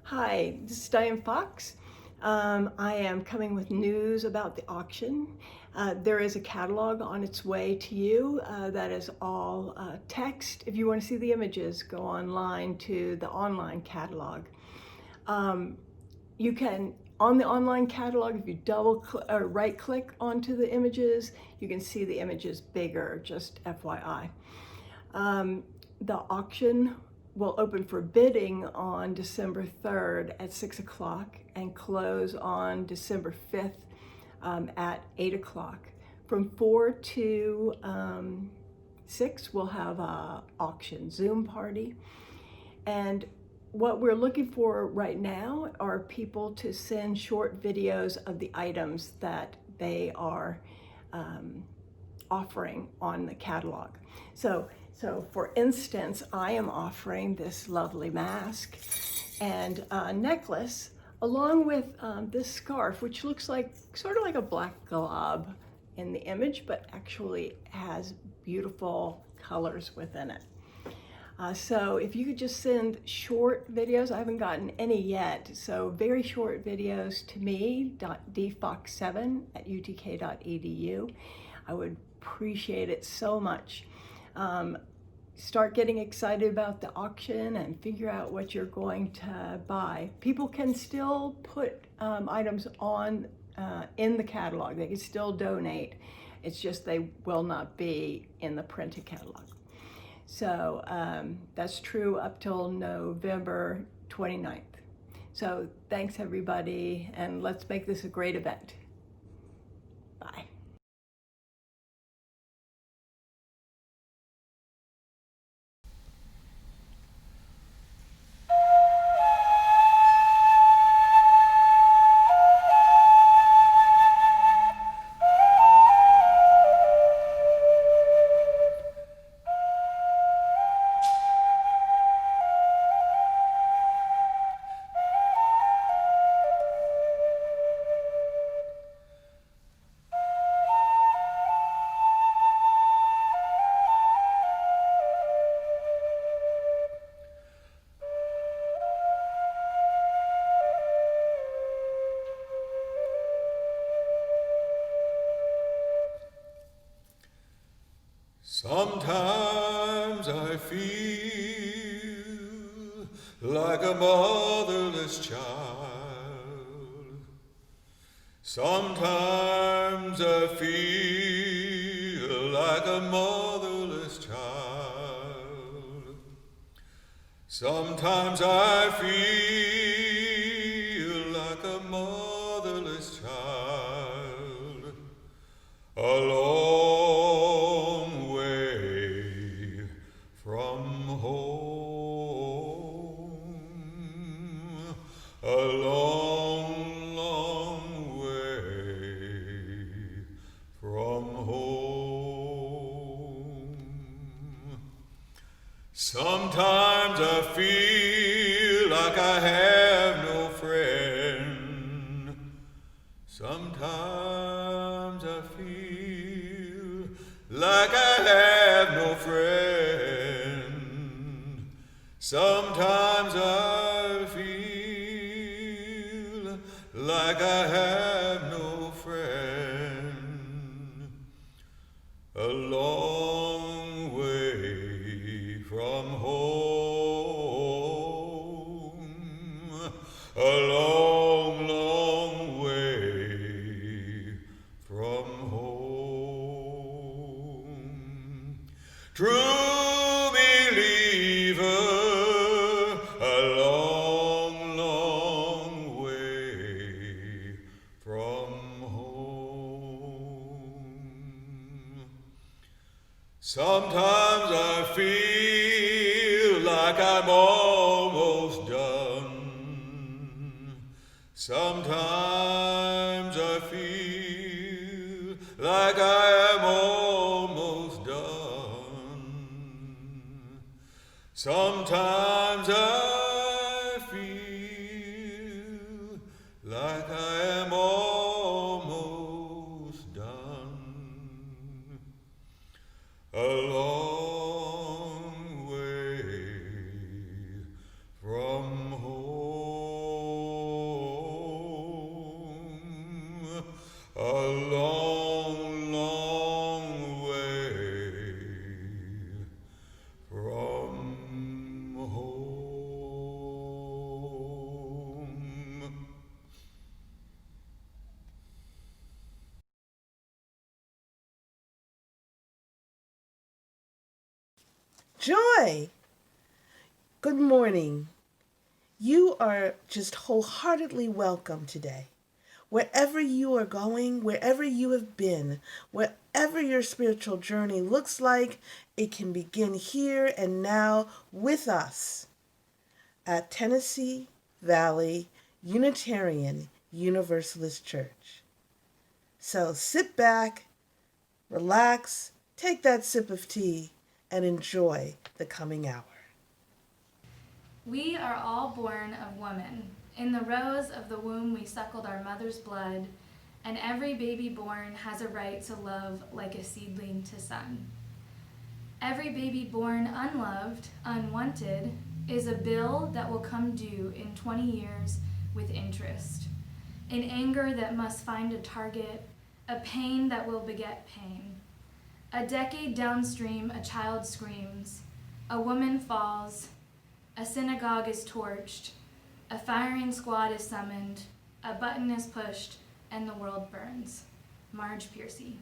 Hi, this is Diane Fox. I am coming with news about the auction. There is a catalog on its way to you that is all text. If you want to see the images, go online to the online catalog. You can, on the online catalog, if you right click onto the images, you can see the images bigger, just FYI. The auction will open for bidding on December 3rd at 6 o'clock and close on December 5th at 8 o'clock. From 4 to 6, we'll have an auction Zoom party. And what we're looking for right now are people to send short videos of the items that they are offering on the catalog. So for instance, I am offering this lovely mask and a necklace along with this scarf, which looks like sort of like a black glob in the image, but actually has beautiful colors within it. So if you could just send short videos, I haven't gotten any yet, so very short videos to me, dfox7@utk.edu. I would appreciate it so much. Start getting excited about the auction and figure out what you're going to buy. People can still put items on in the catalog. They can still donate. It's just they will not be in the printed catalog. So that's true up till November 29th. So thanks everybody, and let's make this a great event. Bye. Sometimes I feel like a motherless child. Sometimes I feel like a motherless child. Sometimes I feel like a motherless child. Alone. Sometimes I feel like I have no friend. Sometimes I feel like I have no friend. Sometimes I feel like I have no friend. A long way from home, a long, long way from home. True believer, a long, long way from home. Sometimes I feel like I'm almost done. Sometimes I feel like I am almost done. Sometimes I feel like I am almost done. A long way from home. Joy, good morning. You are just wholeheartedly welcome today. Wherever you are going, wherever you have been, wherever your spiritual journey looks like, it can begin here and now with us at Tennessee Valley Unitarian Universalist Church. So sit back, relax, take that sip of tea, and enjoy the coming hour. We are all born of woman. In the rows of the womb we suckled our mother's blood, and every baby born has a right to love like a seedling to sun. Every baby born unloved, unwanted, is a bill that will come due in 20 years with interest. An anger that must find a target, a pain that will beget pain. A decade downstream, a child screams, a woman falls, a synagogue is torched, a firing squad is summoned, a button is pushed, and the world burns. Marge Piercy.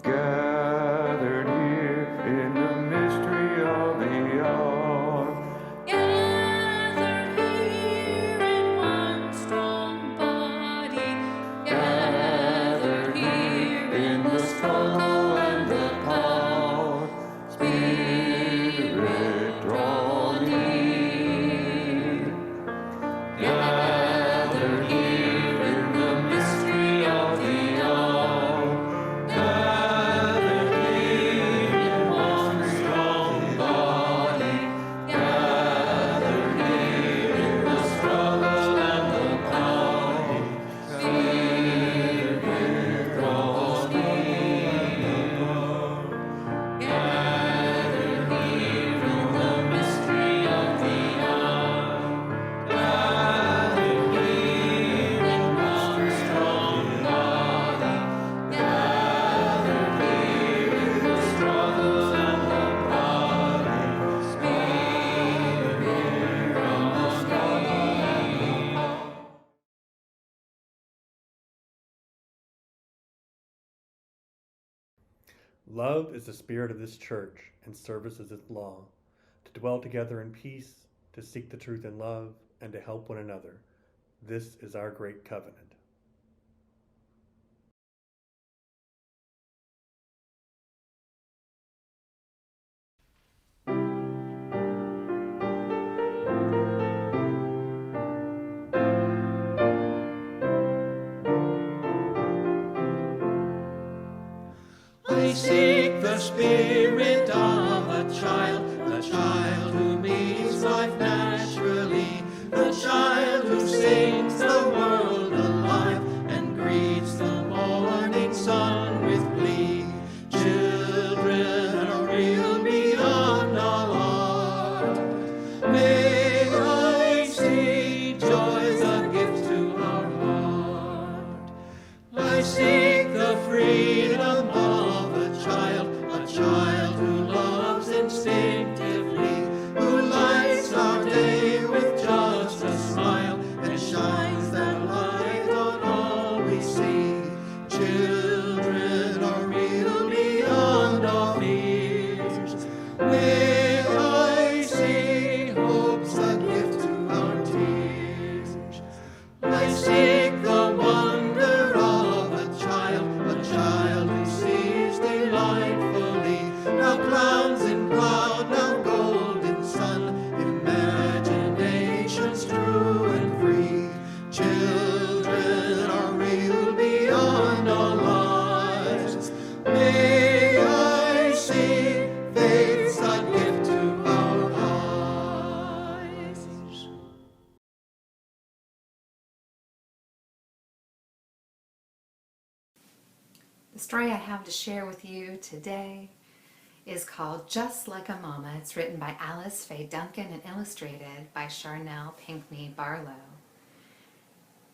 Gathered here in the mystery of the hour. Gathered here in one strong body, gathered here in the struggle and the power. Spirit, draw near. Gathered here in the mystery of the hour. Gathered here in one strong body. Gathered here in the struggle and the power. Spirit, draw near. Gathered here in the mystery of the hour. Gathered here in one strong body. Gathered here in the struggle and the power. Spirit, draw near. Love is the spirit of this church, and service is its law. To dwell together in peace, to seek the truth in love, and to help one another. This is our great covenant. I seek the spirit of a child who meets life naturally, the child who sings the world alive and greets the morning sun with glee. Children are real beyond all art. May I see joy's a gift to our heart. I seek the freedom of a child who loves instinctively, who lights our day with just a smile and shines that light on all we see. Children are real beyond all fears. May I see hope's a gift to our tears. I seek the wonder of a child who sees delightfully. Now clouds in cloud, now golden sun, imagination's true and free. Children are real beyond all lies. May I see faith's a gift to our eyes. The story I have to share with you today is called Just Like a Mama. It's written by Alice Faye Duncan and illustrated by Charnel Pinckney Barlow.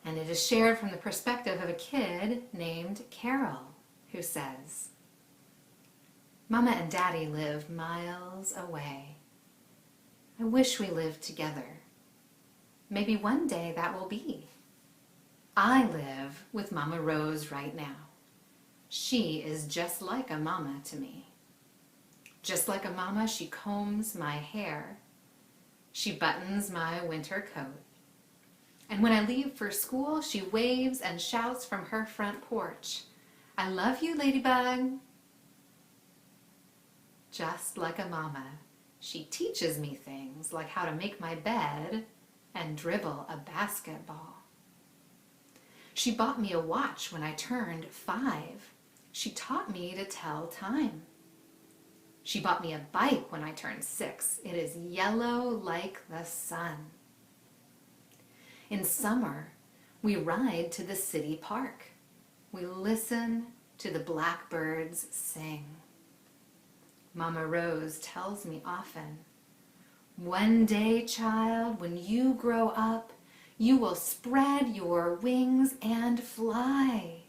And it is shared from the perspective of a kid named Carol, who says, Mama and Daddy live miles away. I wish we lived together. Maybe one day that will be. I live with Mama Rose right now. She is just like a mama to me. Just like a mama, she combs my hair. She buttons my winter coat. And when I leave for school, she waves and shouts from her front porch, "I love you, Ladybug." Just like a mama, she teaches me things like how to make my bed and dribble a basketball. She bought me a watch when I turned 5. She taught me to tell time. She bought me a bike when I turned 6. It is yellow like the sun. In summer, we ride to the city park. We listen to the blackbirds sing. Mama Rose tells me often, "One day, child, when you grow up, you will spread your wings and fly."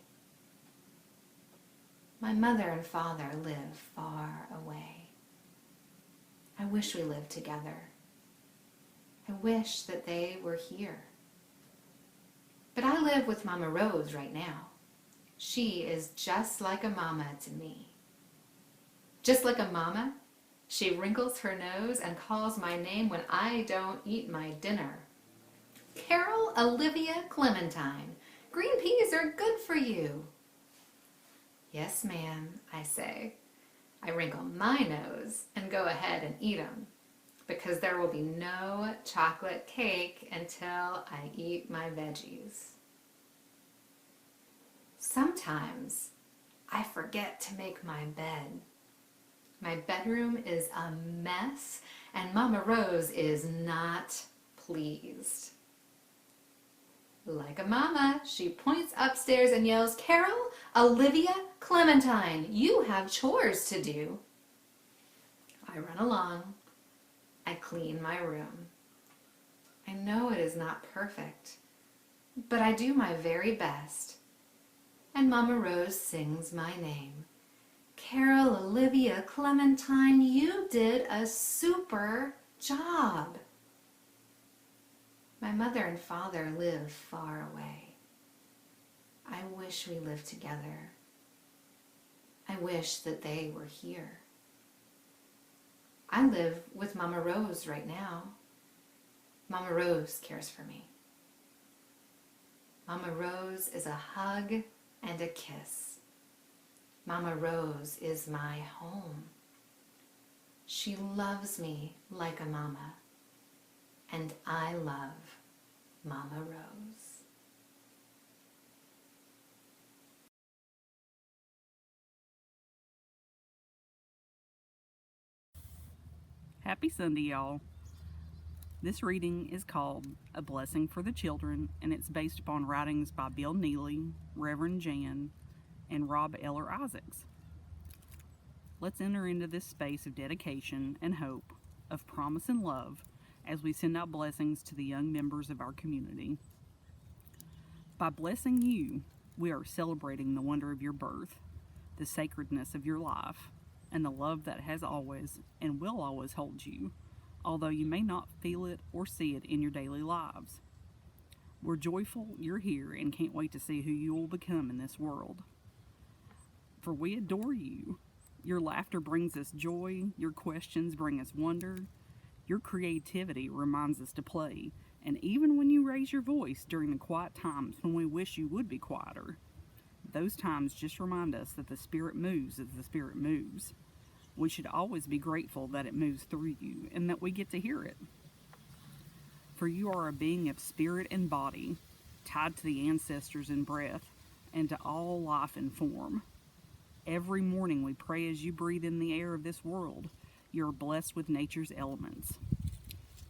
My mother and father live far away. I wish we lived together. I wish that they were here. But I live with Mama Rose right now. She is just like a mama to me. Just like a mama, she wrinkles her nose and calls my name when I don't eat my dinner. "Carol Olivia Clementine, green peas are good for you." "Yes, ma'am," I say. I wrinkle my nose and go ahead and eat them, because there will be no chocolate cake until I eat my veggies. Sometimes I forget to make my bed. My bedroom is a mess, and Mama Rose is not pleased. Like a mama, she points upstairs and yells, "Carol, Olivia, Clementine, you have chores to do." I run along. I clean my room. I know it is not perfect, but I do my very best. And Mama Rose sings my name. "Carol, Olivia, Clementine, you did a super job." My mother and father live far away. I wish we lived together. I wish that they were here. I live with Mama Rose right now. Mama Rose cares for me. Mama Rose is a hug and a kiss. Mama Rose is my home. She loves me like a mama, and I love Mama Rose. Happy Sunday, y'all. This reading is called A Blessing for the Children, and it's based upon writings by Bill Neely, Reverend Jan, and Rob Eller Isaacs. Let's enter into this space of dedication and hope, of promise and love, as we send out blessings to the young members of our community. By blessing you, we are celebrating the wonder of your birth, the sacredness of your life, and the love that has always and will always hold you, although you may not feel it or see it in your daily lives. We're joyful you're here and can't wait to see who you will become in this world. For we adore you. Your laughter brings us joy, your questions bring us wonder, your creativity reminds us to play, and even when you raise your voice during the quiet times when we wish you would be quieter, those times just remind us that the Spirit moves as the Spirit moves. We should always be grateful that it moves through you and that we get to hear it. For you are a being of spirit and body, tied to the ancestors in breath and to all life in form. Every morning we pray as you breathe in the air of this world, you are blessed with nature's elements.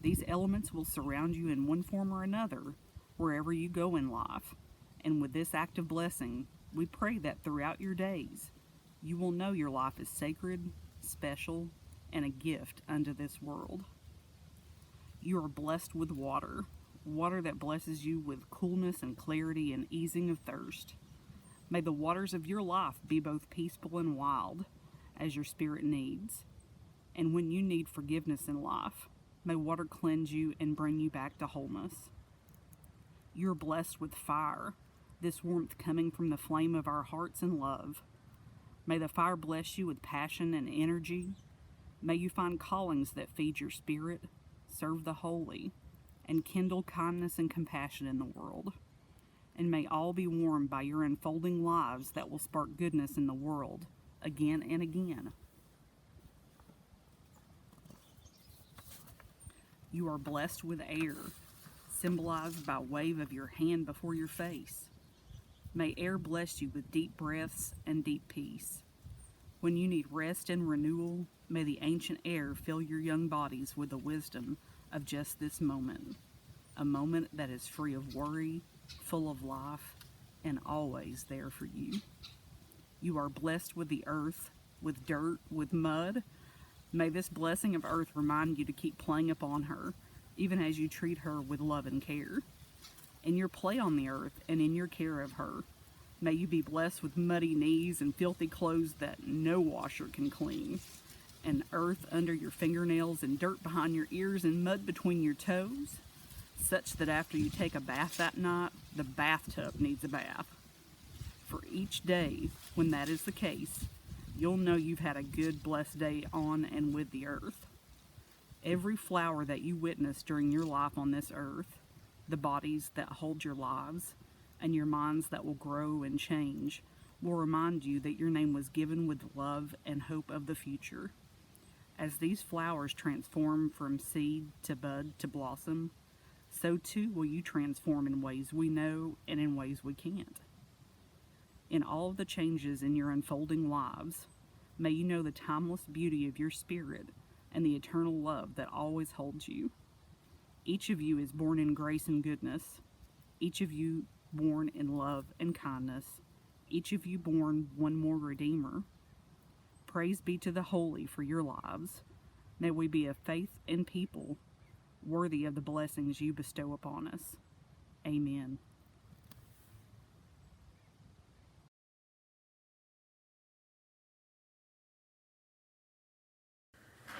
These elements will surround you in one form or another wherever you go in life. And with this act of blessing, we pray that throughout your days, you will know your life is sacred, special, and a gift unto this world. You are blessed with water, water that blesses you with coolness and clarity and easing of thirst. May the waters of your life be both peaceful and wild, as your spirit needs. And when you need forgiveness in life, may water cleanse you and bring you back to wholeness. You're blessed with fire, this warmth coming from the flame of our hearts in love. May the fire bless you with passion and energy. May you find callings that feed your spirit, serve the holy, and kindle kindness and compassion in the world. And may all be warmed by your unfolding lives that will spark goodness in the world again and again. You are blessed with air, symbolized by a wave of your hand before your face. May air bless you with deep breaths and deep peace. When you need rest and renewal, may the ancient air fill your young bodies with the wisdom of just this moment, a moment that is free of worry, full of life, and always there for you. You are blessed with the earth, with dirt, with mud. May this blessing of earth remind you to keep playing upon her, even as you treat her with love and care. In your play on the earth and in your care of her, may you be blessed with muddy knees and filthy clothes that no washer can clean, and earth under your fingernails and dirt behind your ears and mud between your toes, such that after you take a bath that night, the bathtub needs a bath. For each day, when that is the case, you'll know you've had a good, blessed day on and with the earth. Every flower that you witness during your life on this earth, the bodies that hold your lives, and your minds that will grow and change, will remind you that your name was given with love and hope of the future. As these flowers transform from seed to bud to blossom, so too will you transform in ways we know and in ways we can't. In all of the changes in your unfolding lives, may you know the timeless beauty of your spirit and the eternal love that always holds you. Each of you is born in grace and goodness, each of you born in love and kindness, each of you born one more Redeemer. Praise be to the Holy for your lives. May we be a faith and people worthy of the blessings you bestow upon us. Amen.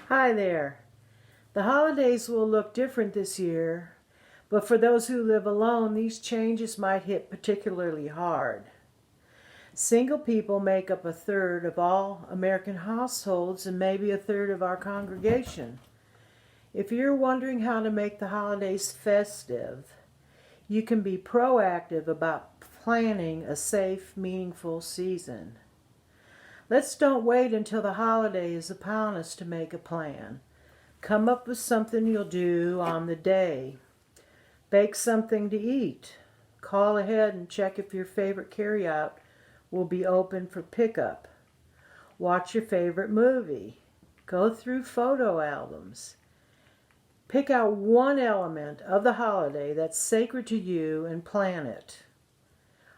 Hi there. The holidays will look different this year, but for those who live alone, these changes might hit particularly hard. Single people make up 1/3 of all American households and maybe 1/3 of our congregation. If you're wondering how to make the holidays festive, you can be proactive about planning a safe, meaningful season. Let's don't wait until the holiday is upon us to make a plan. Come up with something you'll do on the day. Bake something to eat. Call ahead and check if your favorite carryout will be open for pickup. Watch your favorite movie. Go through photo albums. Pick out one element of the holiday that's sacred to you and plan it.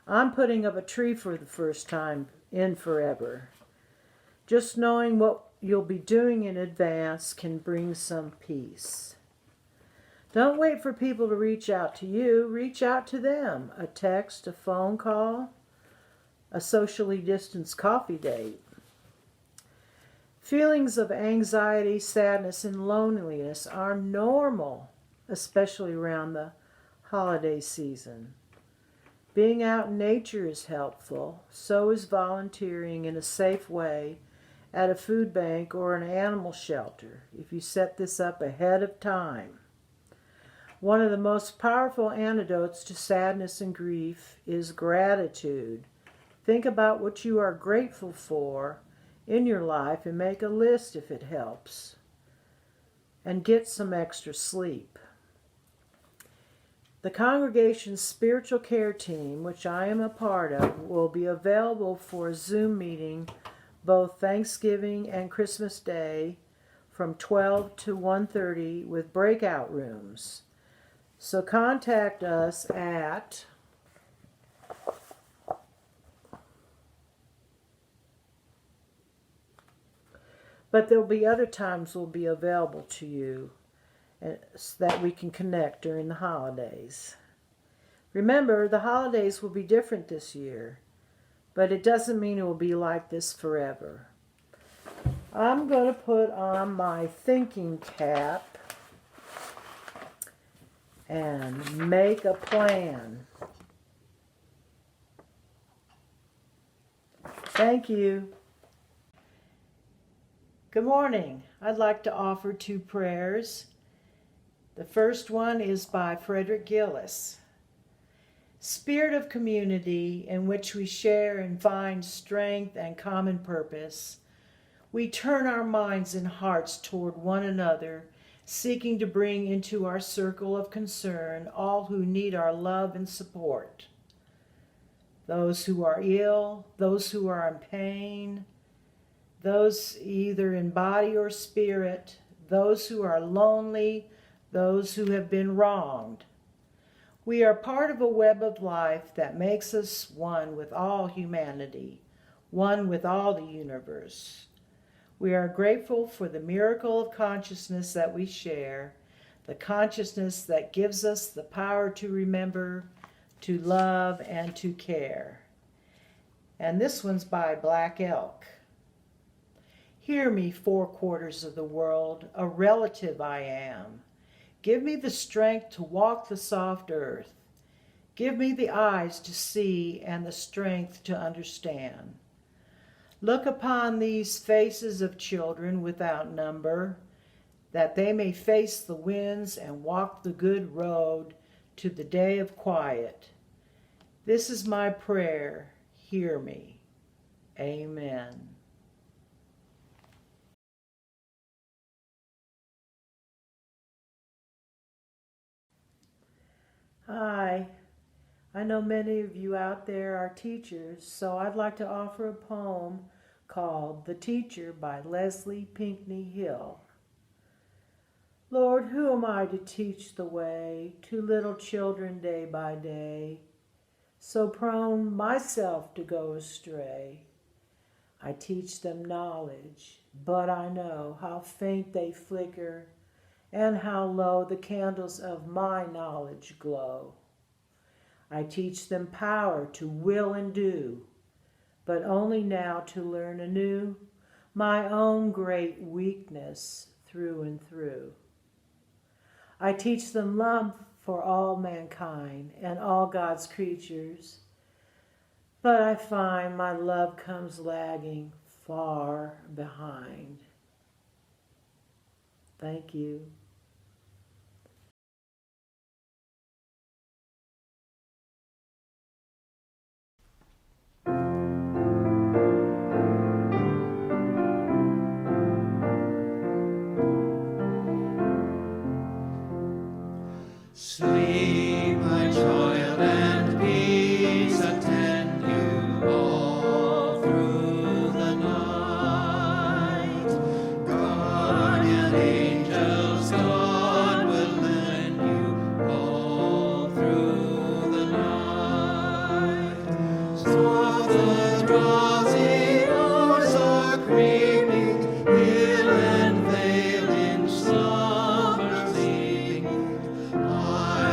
I'm putting up a tree for the first time in forever. Just knowing what you'll be doing in advance can bring some peace. Don't wait for people to reach out to you. Reach out to them. A text, a phone call, a socially distanced coffee date. Feelings of anxiety, sadness, and loneliness are normal, especially around the holiday season. Being out in nature is helpful. So is volunteering in a safe way at a food bank or an animal shelter if you set this up ahead of time. One of the most powerful antidotes to sadness and grief is gratitude. Think about what you are grateful for in your life and make a list if it helps. And get some extra sleep. The congregation's spiritual care team, which I am a part of, will be available for a Zoom meeting both Thanksgiving and Christmas Day from 12 to 1:30 with breakout rooms. So contact us at but there'll be other times will be available to you so that we can connect during the holidays. Remember, the holidays will be different this year, but it doesn't mean it will be like this forever. I'm going to put on my thinking cap and make a plan. Thank you. Good morning. I'd like to offer 2 prayers. The first one is by Frederick Gillis. Spirit of community in which we share and find strength and common purpose, we turn our minds and hearts toward one another, seeking to bring into our circle of concern all who need our love and support. Those who are ill, those who are in pain, those either in body or spirit, those who are lonely, those who have been wronged. We are part of a web of life that makes us one with all humanity, one with all the universe. We are grateful for the miracle of consciousness that we share, the consciousness that gives us the power to remember, to love, and to care. And this one's by Black Elk. Hear me, 4 quarters of the world, a relative I am. Give me the strength to walk the soft earth. Give me the eyes to see and the strength to understand. Look upon these faces of children without number, that they may face the winds and walk the good road to the day of quiet. This is my prayer. Hear me. Amen. Hi. I know many of you out there are teachers, so I'd like to offer a poem called The Teacher by Leslie Pinckney Hill. Lord, who am I to teach the way to little children day by day, so prone myself to go astray? I teach them knowledge, but I know how faint they flicker and how low the candles of my knowledge glow. I teach them power to will and do, but only now to learn anew my own great weakness through and through. I teach them love for all mankind and all God's creatures, but I find my love comes lagging far behind. Thank you. Sleep, my child, and peace attend you all through the night. Guardian angels, God will lend you all through the night. So the drowsy hours are creeping, hill and vale in slumber sleeping. I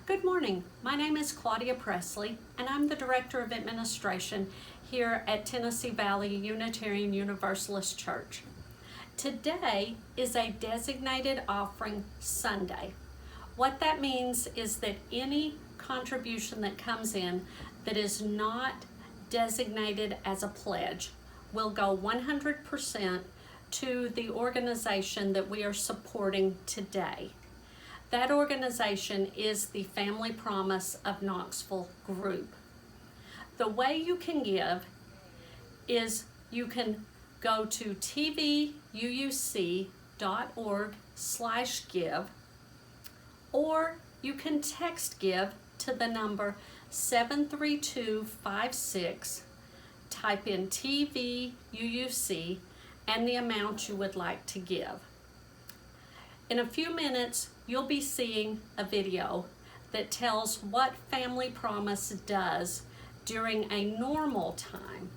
Good morning. My name is Claudia Presley, and I'm the Director of Administration here at Tennessee Valley Unitarian Universalist Church. Today is a designated offering Sunday. What that means is that any contribution that comes in that is not designated as a pledge will go 100% to the organization that we are supporting today. That organization is the Family Promise of Knoxville group. The way you can give is you can go to tvuuc.org/give, or you can text give to the number 73256, type in TVUUC and the amount you would like to give. In a few minutes, you'll be seeing a video that tells what Family Promise does during a normal time,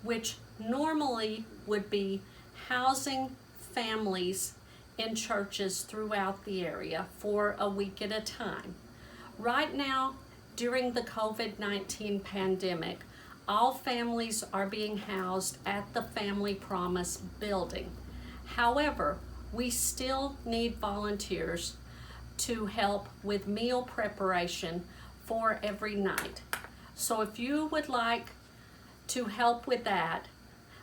which normally would be housing families in churches throughout the area for a week at a time. Right now, during the COVID-19 pandemic, all families are being housed at the Family Promise building. However, we still need volunteers to help with meal preparation for every night. So if you would like to help with that,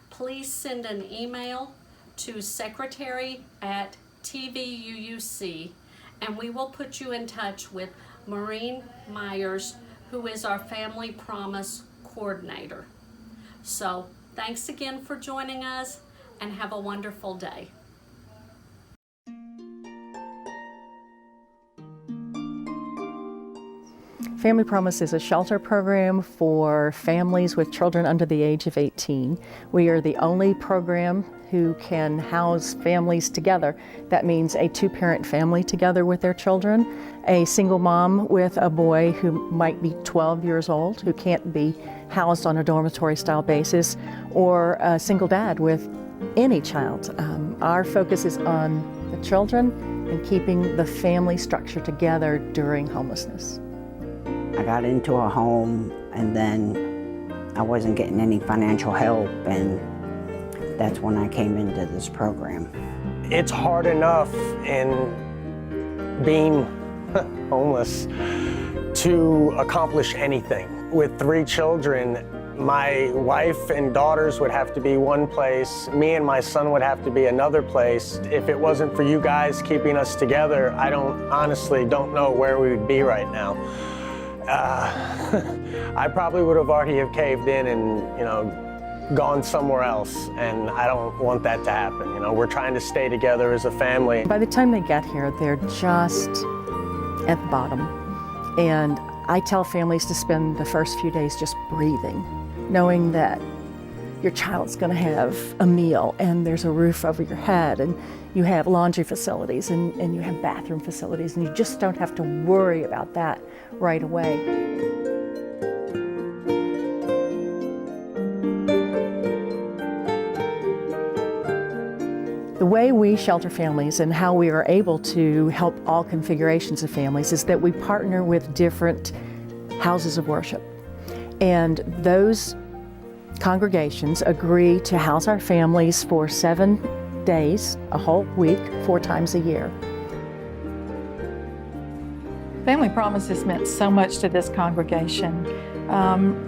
please send an email to secretary@tvuuc, and we will put you in touch with Maureen Myers, who is our Family Promise coordinator. So thanks again for joining us, and have a wonderful day. Family Promise is a shelter program for families with children under the age of 18. We are the only program who can house families together. That means a two-parent family together with their children, a single mom with a boy who might be 12 years old, who can't be housed on a dormitory-style basis, or a single dad with any child. Our focus is on the children and keeping the family structure together during homelessness. I got into a home, and then I wasn't getting any financial help, and that's when I came into this program. It's hard enough in being homeless to accomplish anything. With 3 children, my wife and daughters would have to be one place, me and my son would have to be another place. If it wasn't for you guys keeping us together, I honestly don't know where we would be right now. I probably would have already have caved in and, gone somewhere else, and I don't want that to happen. We're trying to stay together as a family. By the time they get here, they're just at the bottom. And I tell families to spend the first few days just breathing, knowing that your child's going to have a meal, and there's a roof over your head, and you have laundry facilities, and you have bathroom facilities, and you just don't have to worry about that right away. The way we shelter families and how we are able to help all configurations of families is that we partner with different houses of worship. And those congregations agree to house our families for 7 days, a whole week, 4 times a year. Family Promise has meant so much to this congregation.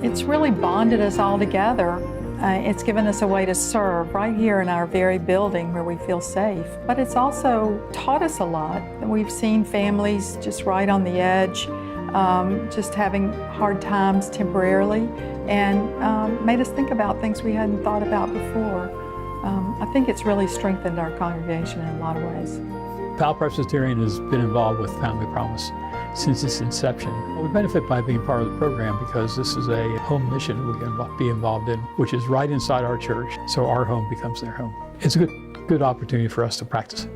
It's really bonded us all together. It's given us a way to serve right here in our very building where we feel safe. But it's also taught us a lot. We've seen families just right on the edge, just having hard times temporarily, and made us think about things we hadn't thought about before. I think it's really strengthened our congregation in a lot of ways. Powell Presbyterian has been involved with Family Promise since its inception. We benefit by being part of the program because this is a home mission we can be involved in, which is right inside our church, so our home becomes their home. it's a good opportunity for us to practice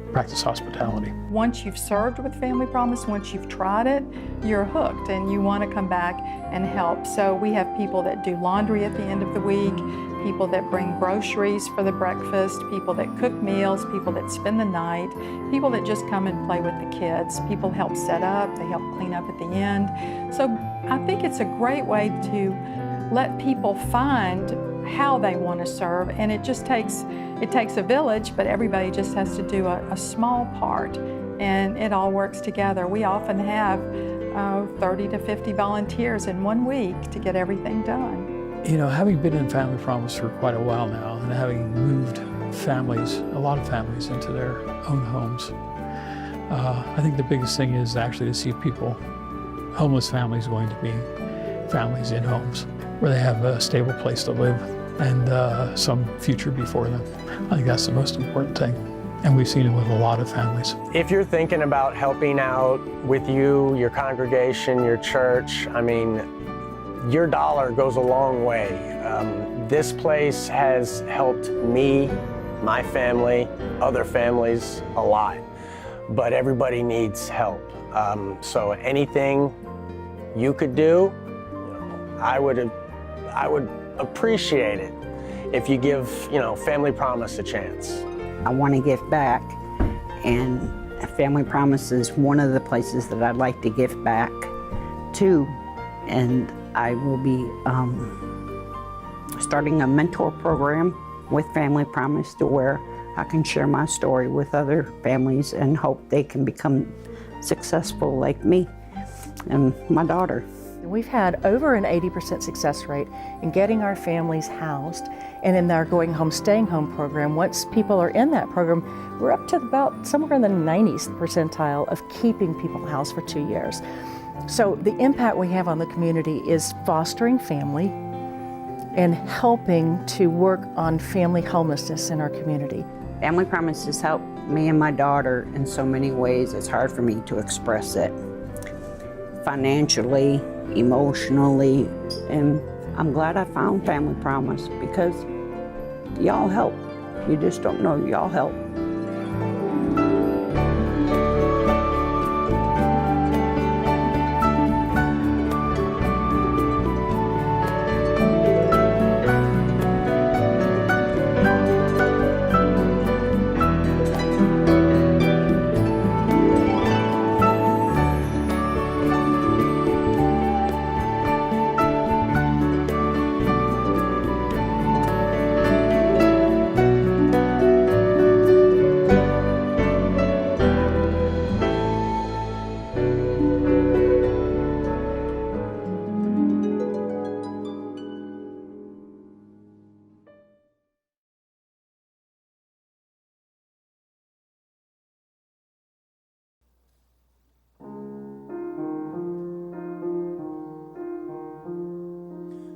hospitality. Once you've served with Family Promise, once you've tried it, you're hooked and you want to come back and help. So we have people that do laundry at the end of the week, people that bring groceries for the breakfast, people that cook meals, people that spend the night, people that just come and play with the kids. People help set up, they help clean up at the end. So I think it's a great way to let people find how they want to serve, and it takes a village, but everybody just has to do a small part, and it all works together. We often have 30 to 50 volunteers in 1 week to get everything done. You know, having been in Family Promise for quite a while now, and having moved a lot of families into their own homes, I think the biggest thing is actually to see homeless families going to be families in homes where they have a stable place to live and some future before them. I think that's the most important thing. And we've seen it with a lot of families. If you're thinking about helping out with your congregation, your church, I mean, your dollar goes a long way. This place has helped me, my family, other families a lot, but everybody needs help. So anything you could do, I would appreciate it if you give, Family Promise a chance. I want to give back, and Family Promise is one of the places that I'd like to give back to, and I will be starting a mentor program with Family Promise to where I can share my story with other families and hope they can become successful like me and my daughter. We've had over an 80% success rate in getting our families housed, and in our Going Home, Staying Home program, once people are in that program, we're up to about somewhere in the 90th percentile of keeping people housed for 2 years. So the impact we have on the community is fostering family and helping to work on family homelessness in our community. Family Promise has helped me and my daughter in so many ways. It's hard for me to express it. Financially, emotionally, and I'm glad I found Family Promise because y'all help. You just don't know y'all help.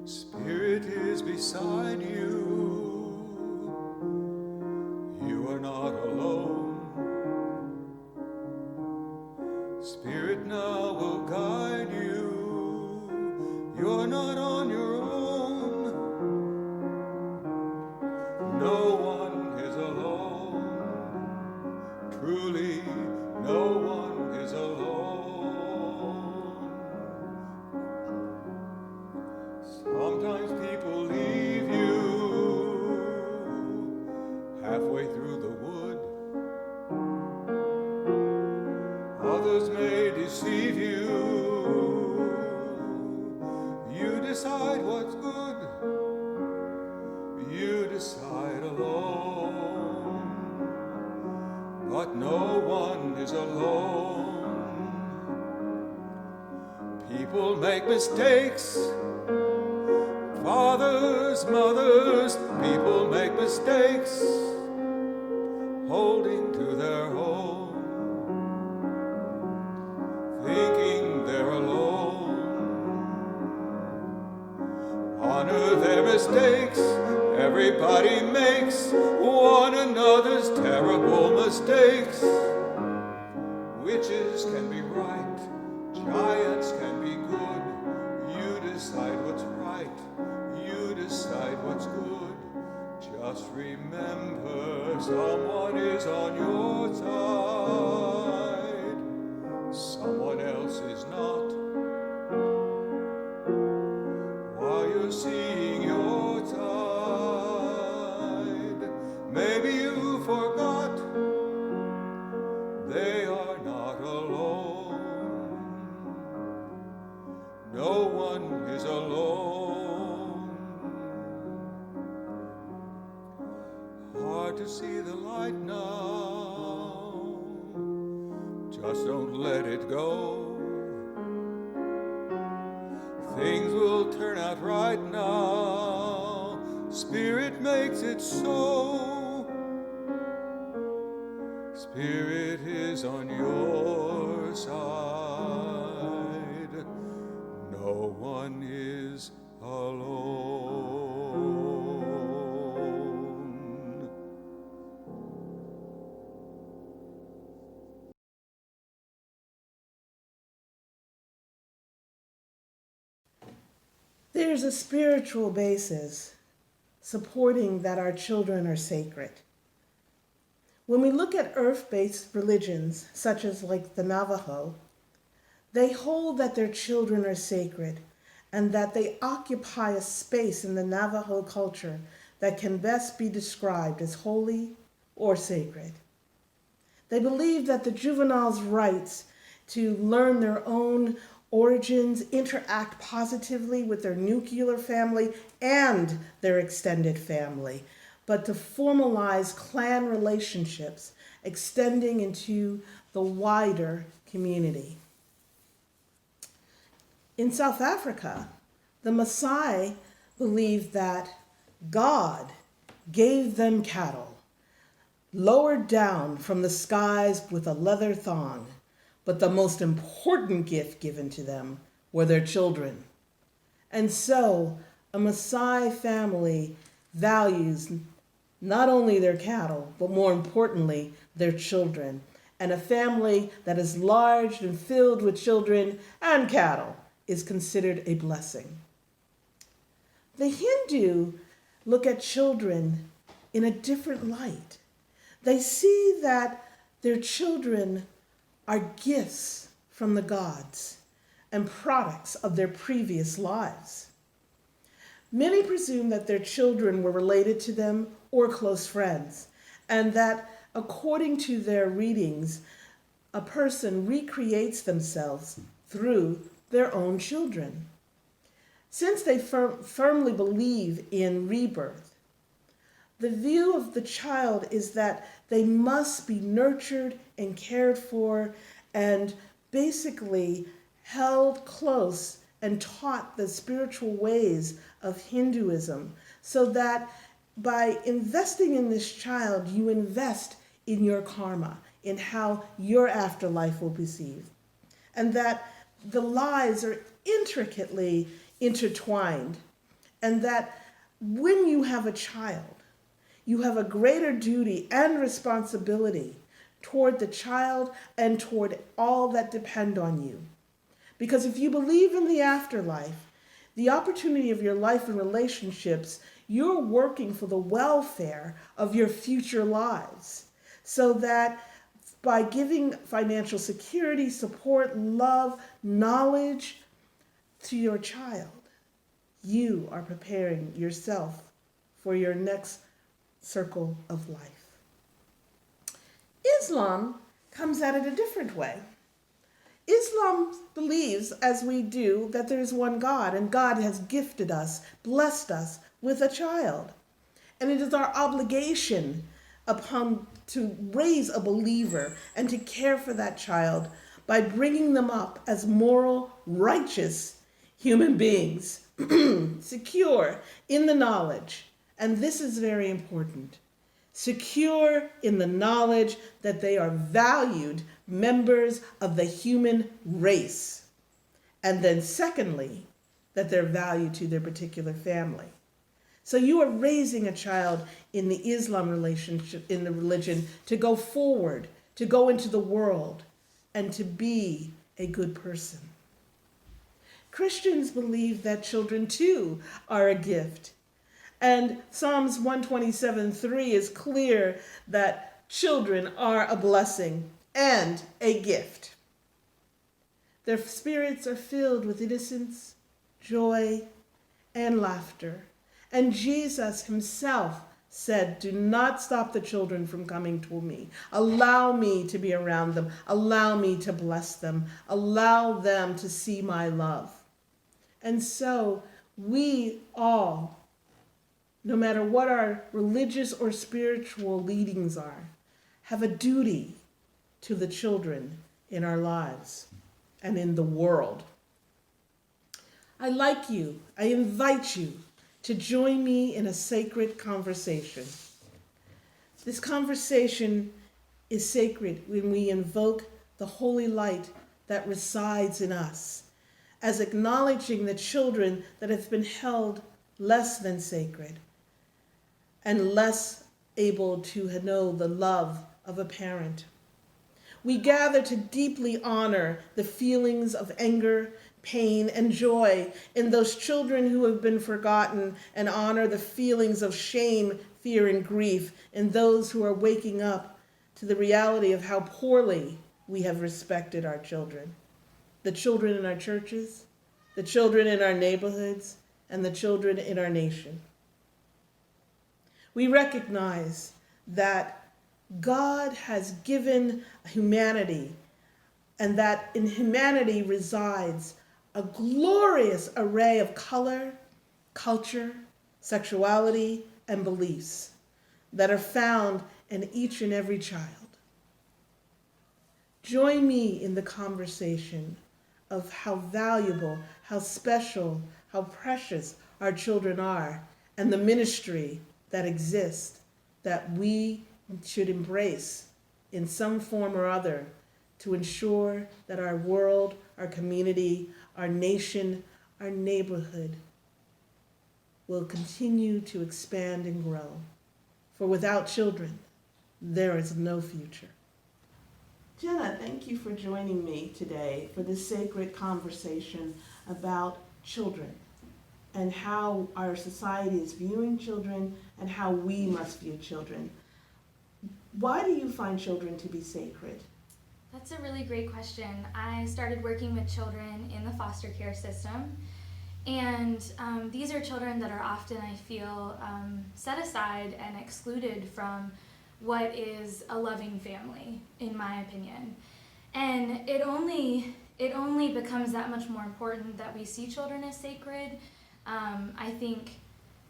Spirit is beside you. You are not alone. Spirit now will guide you. You're not on your own. No one is alone. Truly, no one is alone. Sometimes people leave you halfway through the wood. Others may deceive you. You decide what's good. You decide alone. But no one is alone. People make mistakes. Fathers, mothers, people make mistakes, holding to their home, thinking they're alone. Honor their mistakes, everybody makes one another's terrible mistakes. Witches can be right, giants can be good, you decide what's right. You decide what's good, Just remember, someone is on your side. Someone else is not. While you're seeing your tide, maybe you forgot they are not alone. No one is alone. Hard to see the light now. Just don't let it go. Things will turn out right now. Spirit makes it so. Spirit is on your side. No one is alone. There's a spiritual basis supporting that our children are sacred. When we look at earth-based religions, such as like the Navajo, they hold that their children are sacred and that they occupy a space in the Navajo culture that can best be described as holy or sacred. They believe that the juvenile's rights to learn their own origins, interact positively with their nuclear family and their extended family, but to formalize clan relationships extending into the wider community. In South Africa, the Maasai believed that God gave them cattle, lowered down from the skies with a leather thong, but the most important gift given to them were their children. And so, a Maasai family values not only their cattle, but more importantly, their children. And a family that is large and filled with children and cattle is considered a blessing. The Hindu look at children in a different light. They see that their children are gifts from the gods and products of their previous lives. Many presume that their children were related to them or close friends, and that according to their readings, a person recreates themselves through their own children. Since they firmly believe in rebirth, the view of the child is that they must be nurtured and cared for and basically held close and taught the spiritual ways of Hinduism, so that by investing in this child, you invest in your karma, in how your afterlife will be perceived, and that the lives are intricately intertwined, and that when you have a child, you have a greater duty and responsibility toward the child and toward all that depend on you. Because if you believe in the afterlife, the opportunity of your life and relationships, you're working for the welfare of your future lives. So that by giving financial security, support, love, knowledge to your child, you are preparing yourself for your next circle of life. Islam comes at it a different way. Islam believes, as we do, that there is one God, and God has gifted us, blessed us with a child. And it is our obligation to raise a believer and to care for that child by bringing them up as moral, righteous human beings, secure in the knowledge. And this is very important. Secure in the knowledge that they are valued members of the human race. And then secondly, that they're valued to their particular family. So you are raising a child in the Islam relationship, in the religion, to go forward, to go into the world, and to be a good person. Christians believe that children too are a gift, And Psalms 127:3 is clear that children are a blessing and a gift. Their spirits are filled with innocence, joy, and laughter. And Jesus himself said, "Do not stop the children from coming to me. Allow me to be around them. Allow me to bless them. Allow them to see my love." And so we all, no matter what our religious or spiritual leadings are, have a duty to the children in our lives and in the world. I invite you to join me in a sacred conversation. This conversation is sacred when we invoke the holy light that resides in us, as acknowledging the children that have been held less than sacred and less able to know the love of a parent. We gather to deeply honor the feelings of anger, pain, and joy in those children who have been forgotten, and honor the feelings of shame, fear, and grief in those who are waking up to the reality of how poorly we have respected our children. The children in our churches, the children in our neighborhoods, and the children in our nation. We recognize that God has given humanity, and that in humanity resides a glorious array of color, culture, sexuality, and beliefs that are found in each and every child. Join me in the conversation of how valuable, how special, how precious our children are, and the ministry that exists that we should embrace in some form or other to ensure that our world, our community, our nation, our neighborhood will continue to expand and grow. For without children, there is no future. Jenna, thank you for joining me today for this sacred conversation about children and how our society is viewing children and how we must view children. Why do you find children to be sacred? That's a really great question. I started working with children in the foster care system, and these are children that are often, I feel, set aside and excluded from what is a loving family, in my opinion. And it only becomes that much more important that we see children as sacred. I think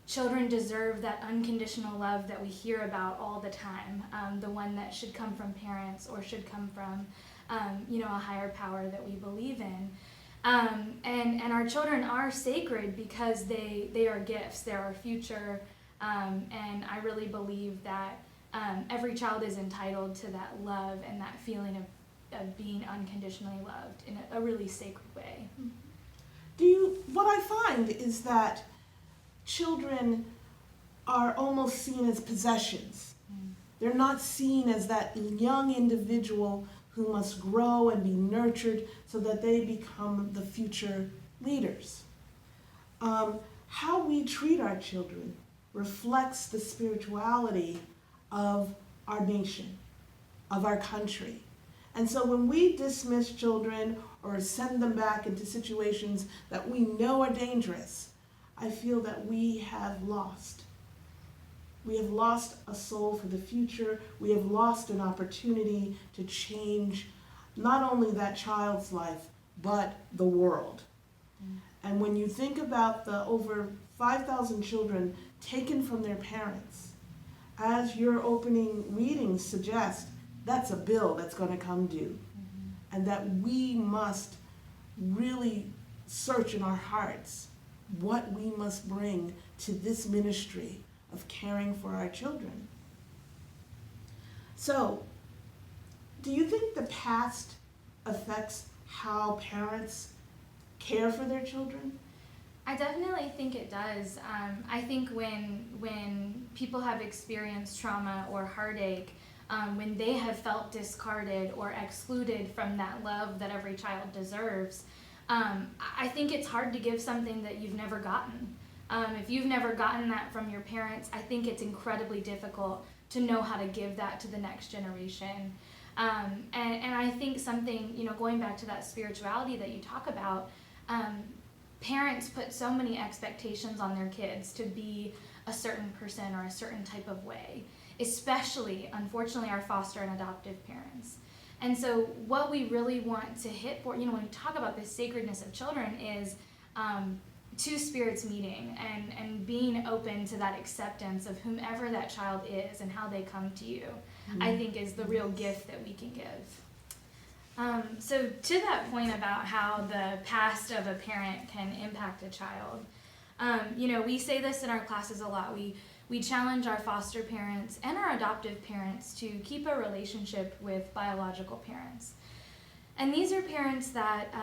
children deserve that unconditional love that we hear about all the time, the one that should come from parents or should come from a higher power that we believe in. And our children are sacred because they are gifts, they're our future, and I really believe that every child is entitled to that love and that feeling of being unconditionally loved in a really sacred way. What I find is that children are almost seen as possessions. They're not seen as that young individual who must grow and be nurtured so that they become the future leaders. How we treat our children reflects the spirituality of our nation, of our country. And so when we dismiss children or send them back into situations that we know are dangerous, I feel that we have lost. We have lost a soul for the future. We have lost an opportunity to change not only that child's life, but the world. And when you think about the over 5,000 children taken from their parents, as your opening readings suggest, that's a bill that's going to come due. And that we must really search in our hearts what we must bring to this ministry of caring for our children. So, do you think the past affects how parents care for their children? I definitely think it does. I think when people have experienced trauma or heartache, when they have felt discarded or excluded from that love that every child deserves, I think it's hard to give something that you've never gotten. If you've never gotten that from your parents, I think it's incredibly difficult to know how to give that to the next generation. And I think something, going back to that spirituality that you talk about, parents put so many expectations on their kids to be a certain person or a certain type of way, especially, unfortunately, our foster and adoptive parents. And so what we really want to hit for, when we talk about the sacredness of children, is two spirits meeting and being open to that acceptance of whomever that child is and how they come to you, I think is the real gift that we can give. So to that point about how the past of a parent can impact a child, we say this in our classes a lot. We challenge our foster parents and our adoptive parents to keep a relationship with biological parents. And these are parents that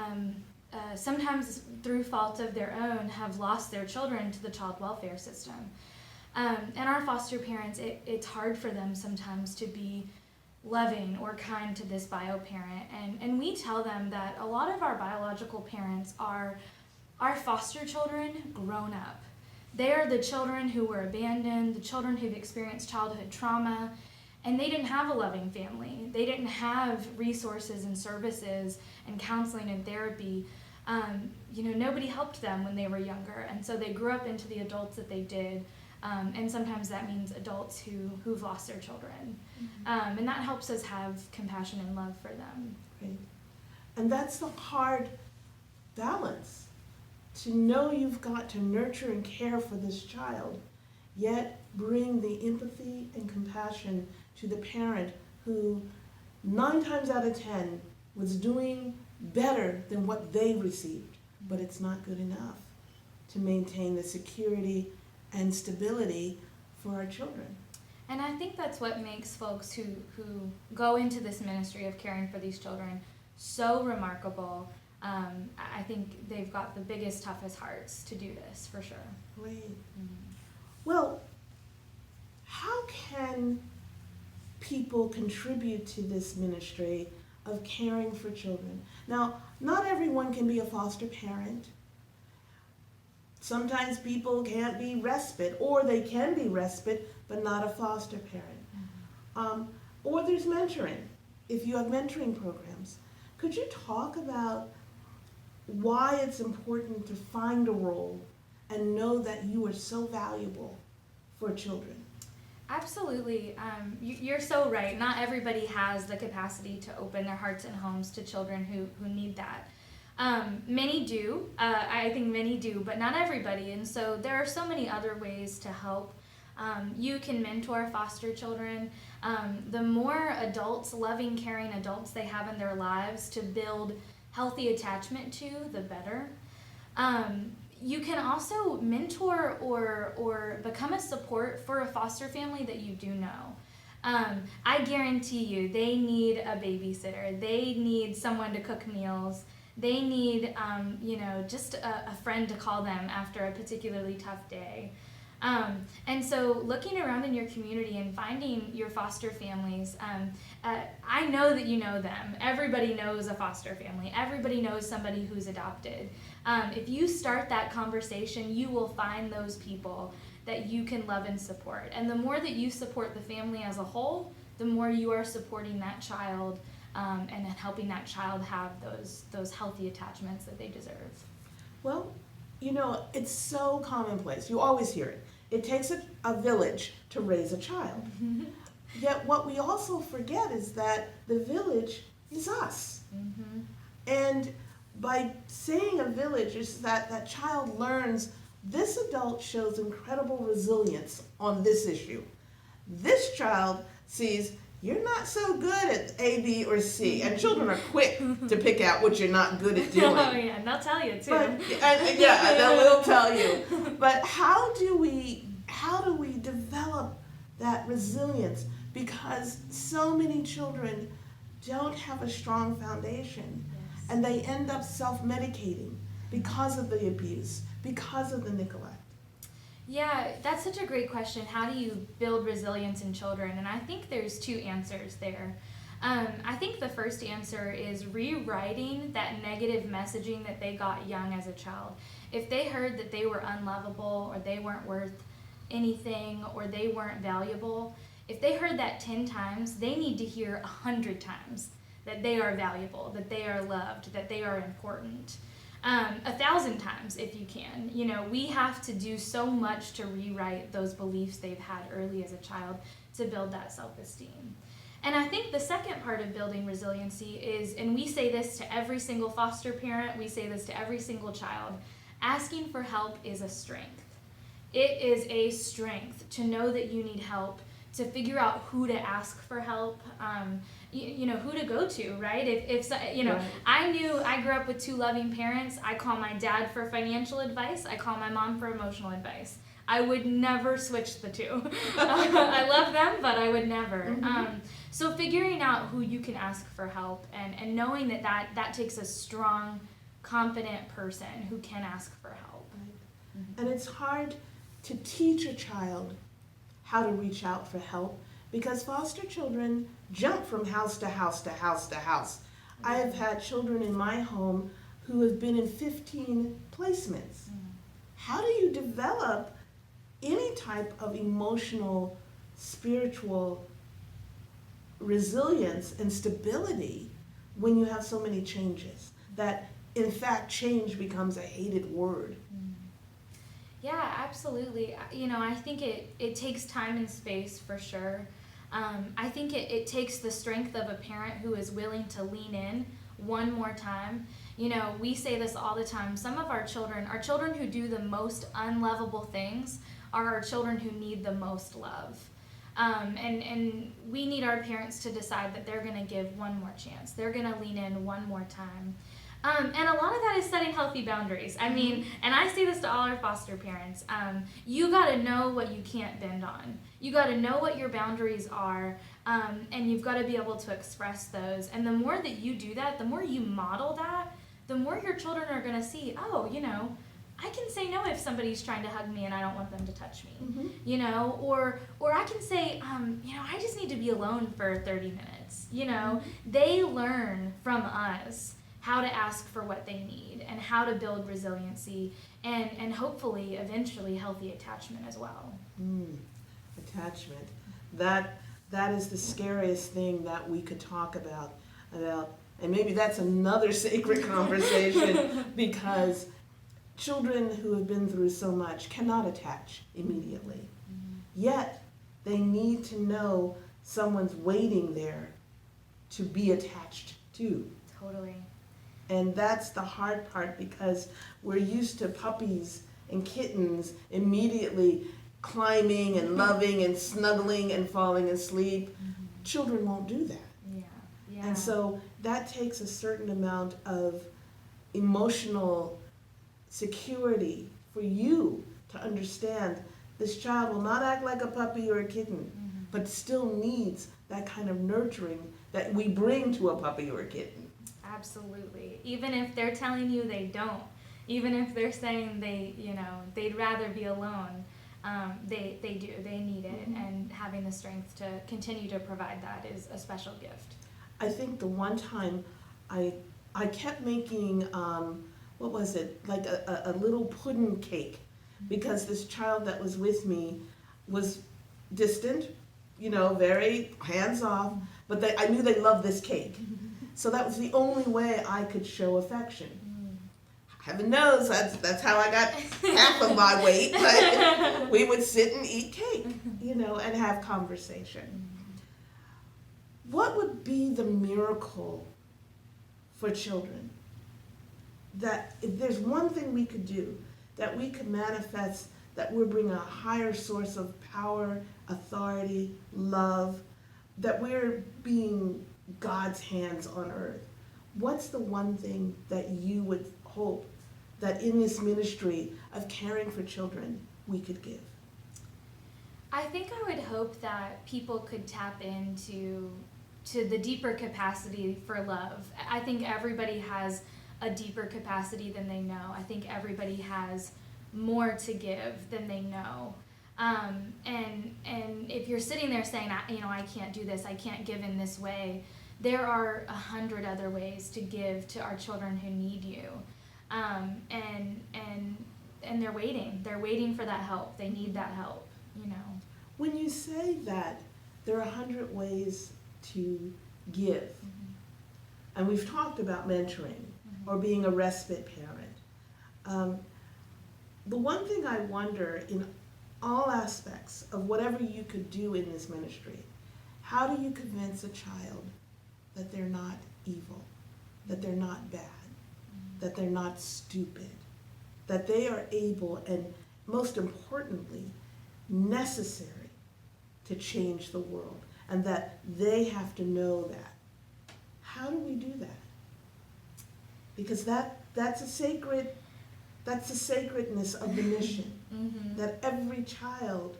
sometimes through fault of their own have lost their children to the child welfare system. And our foster parents, it's hard for them sometimes to be loving or kind to this bio parent. And we tell them that a lot of our biological parents are our foster children grown up. They are the children who were abandoned, the children who've experienced childhood trauma, and they didn't have a loving family. They didn't have resources and services and counseling and therapy. Nobody helped them when they were younger, and so they grew up into the adults that they did. And sometimes that means adults who've lost their children. And that helps us have compassion and love for them. Right. And that's the hard balance, to know you've got to nurture and care for this child, yet bring the empathy and compassion to the parent who 9 times out of 10 was doing better than what they received, but it's not good enough to maintain the security and stability for our children. And I think that's what makes folks who go into this ministry of caring for these children so remarkable. I think they've got the biggest, toughest hearts to do this, for sure. Great. Well, how can people contribute to this ministry of caring for children? Now, not everyone can be a foster parent. Sometimes people can't be respite, or they can be respite, but not a foster parent. Or there's mentoring, if you have mentoring programs. Could you talk about why it's important to find a role and know that you are so valuable for children? Absolutely. You're so right. Not everybody has the capacity to open their hearts and homes to children who need that. Many do. I think many do, but not everybody. And so there are so many other ways to help. You can mentor foster children. The more adults, loving, caring adults they have in their lives to build healthy attachment to, the better. You can also mentor or become a support for a foster family that you do know. I guarantee you they need a babysitter. They need someone to cook meals. They need, just a friend to call them after a particularly tough day. And so looking around in your community and finding your foster families, I know that you know them. Everybody knows a foster family. Everybody knows somebody who's adopted. If you start that conversation, you will find those people that you can love and support. And the more that you support the family as a whole, the more you are supporting that child and helping that child have those healthy attachments that they deserve. Well, it's so commonplace. You always hear it. It takes a village to raise a child. Yet what we also forget is that the village is us. And by saying a village, is that child learns this adult shows incredible resilience on this issue. This child sees you're not so good at A, B, or C. And children are quick to pick out what you're not good at doing. Oh, yeah, and they'll tell you, too. Yeah, they will tell you. But how do we develop that resilience? Because so many children don't have a strong foundation. Yes. And they end up self-medicating because of the abuse, because of the neglect. Yeah, that's such a great question. How do you build resilience in children? And I think there's 2 answers there. I think the first answer is rewriting that negative messaging that they got young as a child. if they heard that they were unlovable, or they weren't worth anything, or they weren't valuable, if they heard that 10 times, they need to hear 100 times that they are valuable, that they are loved, that they are important. 1,000 times if you can. You know, we have to do so much to rewrite those beliefs they've had early as a child to build that self-esteem. And I think the second part of building resiliency is, and we say this to every single foster parent, we say this to every single child, asking for help is a strength. It is a strength to know that you need help, to figure out who to ask for help, you know, who to go to, right? If you know, Right. I grew up with 2 loving parents. I call my dad for financial advice. I call my mom for emotional advice. I would never switch the two. I love them, but I would never. So figuring out who you can ask for help, and knowing that takes a strong, confident person who can ask for help. Right. And it's hard to teach a child how to reach out for help, because foster children jump from house to house to house to house. I have had children in my home who have been in 15 placements. How do you develop any type of emotional, spiritual resilience and stability when you have so many changes? That, in fact, change becomes a hated word. Yeah, absolutely. You know, I think it takes time and space for sure. I think it takes the strength of a parent who is willing to lean in one more time. You know, we say this all the time. Some of our children who do the most unlovable things are our children who need the most love. And we need our parents to decide that they're going to give one more chance. They're going to lean in one more time. And a lot of that is setting healthy boundaries. I mean, and I say this to all our foster parents, you got to know what you can't bend on. You got to know what your boundaries are, and you've got to be able to express those. And the more that you do that, the more you model that, the more your children are going to see, oh, you know, I can say no if somebody's trying to hug me and I don't want them to touch me, you know, or I can say, you know, I just need to be alone for 30 minutes, you know. They learn from us how to ask for what they need and how to build resiliency and hopefully eventually healthy attachment as well. Attachment. That is the scariest thing that we could talk about, and maybe that's another sacred conversation, because children who have been through so much cannot attach immediately. Yet they need to know someone's waiting there to be attached to. Totally. And that's the hard part, because we're used to puppies and kittens immediately climbing and loving and snuggling and falling asleep. Children won't do that. Yeah. And so that takes a certain amount of emotional security for you to understand this child will not act like a puppy or a kitten, but still needs that kind of nurturing that we bring to a puppy or a kitten. Absolutely. Even if they're telling you they don't, even if they're saying they, you know, they'd rather be alone, they do. They need it, and having the strength to continue to provide that is a special gift. I think the one time I kept making, what was it, like a little pudding cake, because this child that was with me was distant, you know, very hands-off, but I knew they loved this cake. So that was the only way I could show affection. Heaven knows that's how I got half of my weight, but we would sit and eat cake, you know, and have conversation. What would be the miracle for children? That if there's one thing we could do, that we could manifest, that we're bringing a higher source of power, authority, love, that we're being God's hands on earth. What's the one thing that you would hope that in this ministry of caring for children we could give? I think I would hope that people could tap into the deeper capacity for love. I think everybody has a deeper capacity than they know. I think everybody has more to give than they know. And if you're sitting there saying, you know, I can't do this, I can't give in this way, there are 100 other ways to give to our children who need you. and they're waiting. They're waiting for that help. They need that help, you know. When you say that there are 100 ways to give, and we've talked about mentoring or being a respite parent, the one thing I wonder in all aspects of whatever you could do in this ministry, how do you convince a child that they're not evil, that they're not bad, that they're not stupid, that they are able and, most importantly, necessary to change the world, and that they have to know that? How do we do that? Because that's the sacredness of the mission, that every child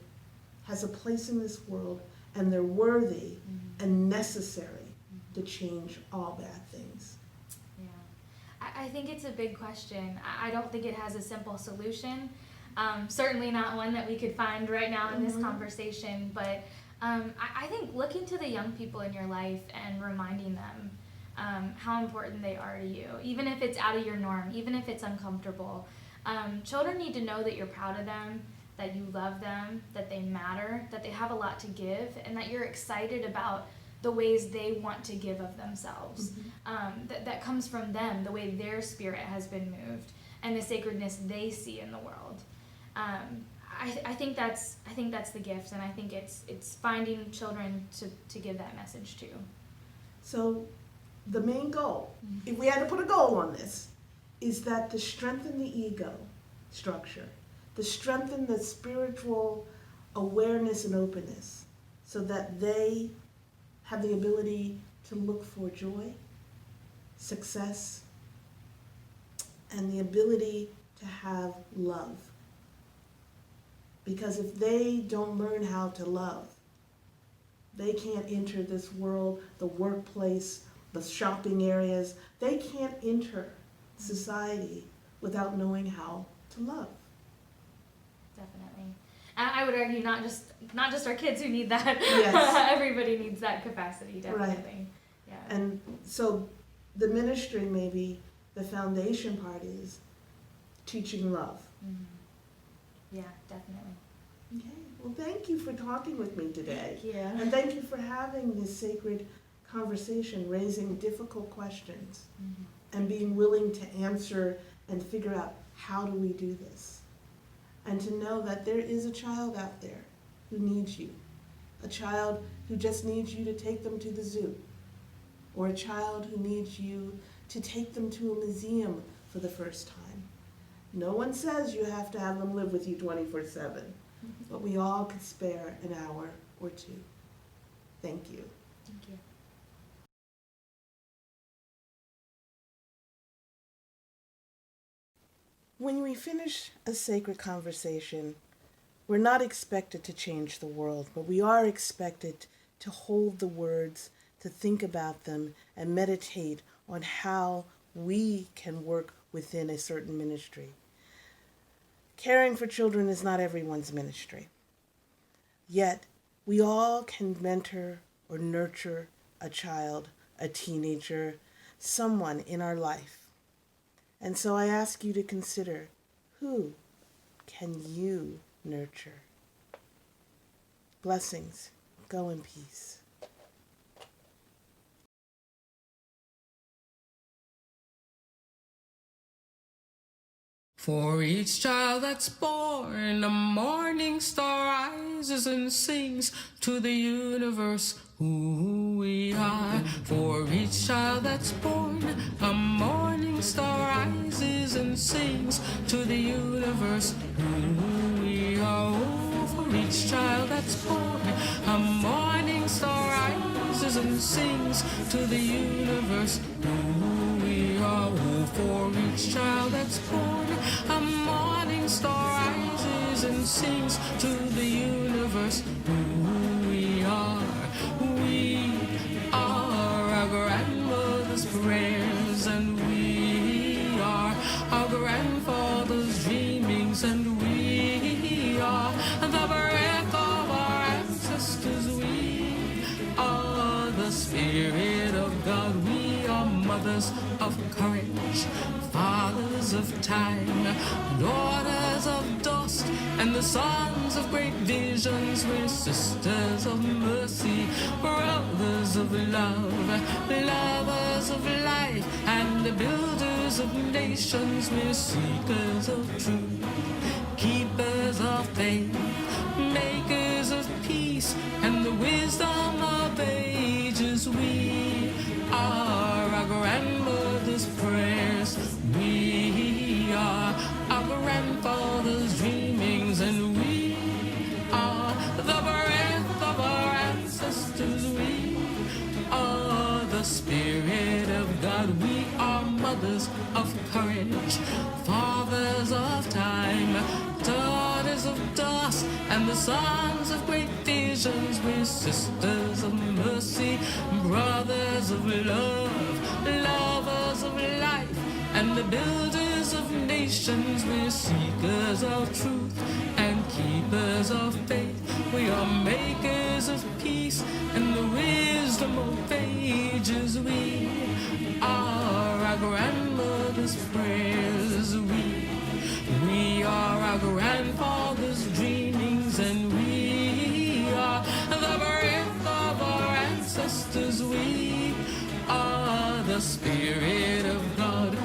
has a place in this world and they're worthy and necessary to change all bad things. I think it's a big question. I don't think it has a simple solution. Certainly not one that we could find right now in this conversation, but I think looking to the young people in your life and reminding them how important they are to you, even if it's out of your norm, even if it's uncomfortable. Children need to know that you're proud of them, that you love them, that they matter, that they have a lot to give, and that you're excited about the ways they want to give of themselves. That comes from them, the way their spirit has been moved, and the sacredness they see in the world. I think that's the gift, and I think it's finding children to give that message to. So the main goal, if we had to put a goal on this, is that to strengthen the ego structure, to strengthen the spiritual awareness and openness, so that they have the ability to look for joy, success, and the ability to have love. Because if they don't learn how to love, they can't enter this world, the workplace, the shopping areas. They can't enter society without knowing how to love. Definitely. I would argue not just our kids who need that. Yes. Everybody needs that capacity, definitely. Right. Yeah. And so the ministry, maybe the foundation part is teaching love. Yeah, definitely. Okay. Well, thank you for talking with me today. Thank you. And thank you for having this sacred conversation, raising difficult questions, and being willing to answer and figure out, how do we do this? And to know that there is a child out there who needs you, a child who just needs you to take them to the zoo, or a child who needs you to take them to a museum for the first time. No one says you have to have them live with you 24/7, but we all could spare an hour or two. Thank you. Thank you. When we finish a sacred conversation, we're not expected to change the world, but we are expected to hold the words, to think about them, and meditate on how we can work within a certain ministry. Caring for children is not everyone's ministry. Yet, we all can mentor or nurture a child, a teenager, someone in our life. And so I ask you to consider, who can you nurture? Blessings. Go in peace. For each child that's born, a morning star rises and sings to the universe who we are. For each child that's born, a morning star rises and sings to the universe who we are. Oh, for each child that's born, a morning star rises and sings to the universe who we are. Oh, for each child that's born, a morning star rises and sings to the universe who we are. We are our grandmother's prayers, and we are our grandfather's dreamings, and we are the breath of our ancestors. We are the Spirit of God. We are mothers of courage, fathers mothers of time, daughters of dust, and the sons of great visions. We're sisters of mercy, brothers of love, lovers of life, and the builders of nations. We're seekers of truth, keepers of faith, makers of peace, and the wisdom of ages. We are our grandmother's prayers. We are our grandfather's dreamings, and we are the breath of our ancestors. We are the Spirit of God. We are mothers of courage, fathers of time, daughters of dust, and the sons of great visions. We're sisters of mercy, brothers of love, lovers of life, and the builders of nations. We're seekers of truth and keepers of faith. We are makers of peace and the wisdom of ages. We are our grandmother's prayers. We are our grandfather's dreamings, and we are the breath of our ancestors. We are the Spirit of God.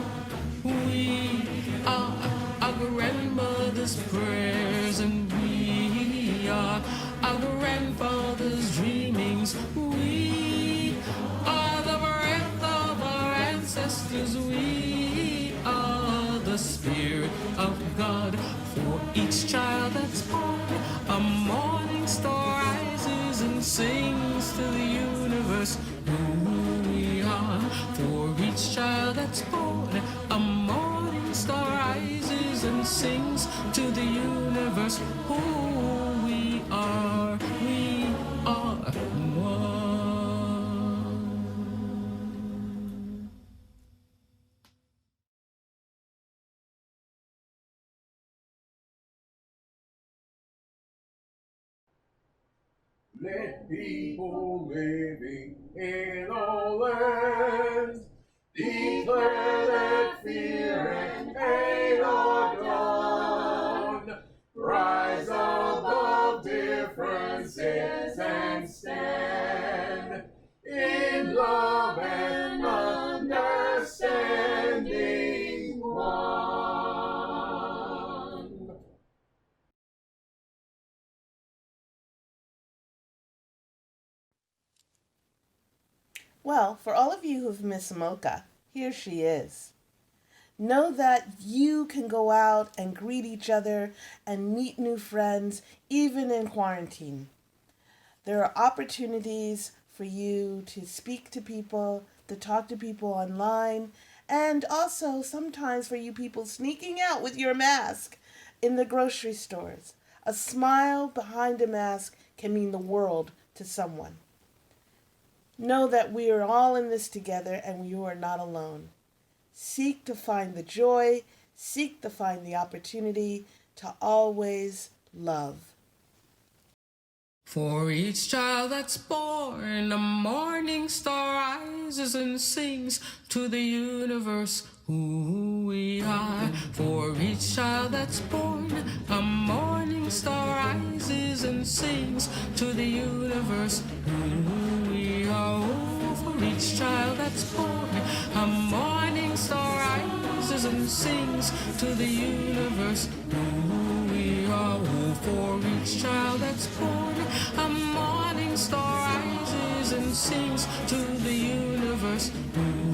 We are our grandmother's prayers, and we are our grandfather's dreamings. We are the breath of our ancestors. We are the Spirit of God. For each child that's born, a morning star rises and sings to the universe who we are. For each child that's born, a morning star rises and sings to the universe who we are. We are one. Let people living in all lands declare that fear and hate are gone. Rise above differences and stand in love and understanding one. Well, for all of you who've missed Mocha, here she is. Know that you can go out and greet each other and meet new friends, even in quarantine. There are opportunities for you to speak to people, to talk to people online, and also sometimes for you people sneaking out with your mask in the grocery stores. A smile behind a mask can mean the world to someone. Know that we are all in this together and you are not alone. Seek to find the joy, seek to find the opportunity to always love. For each child that's born, a morning star rises and sings to the universe who we are. For each child that's born, a morning star rises and sings to the universe who we are. Oh, for each child that's born, a morning star rises and sings to the universe who we are. Oh, for each child that's born, a morning star rises and sings to the universe who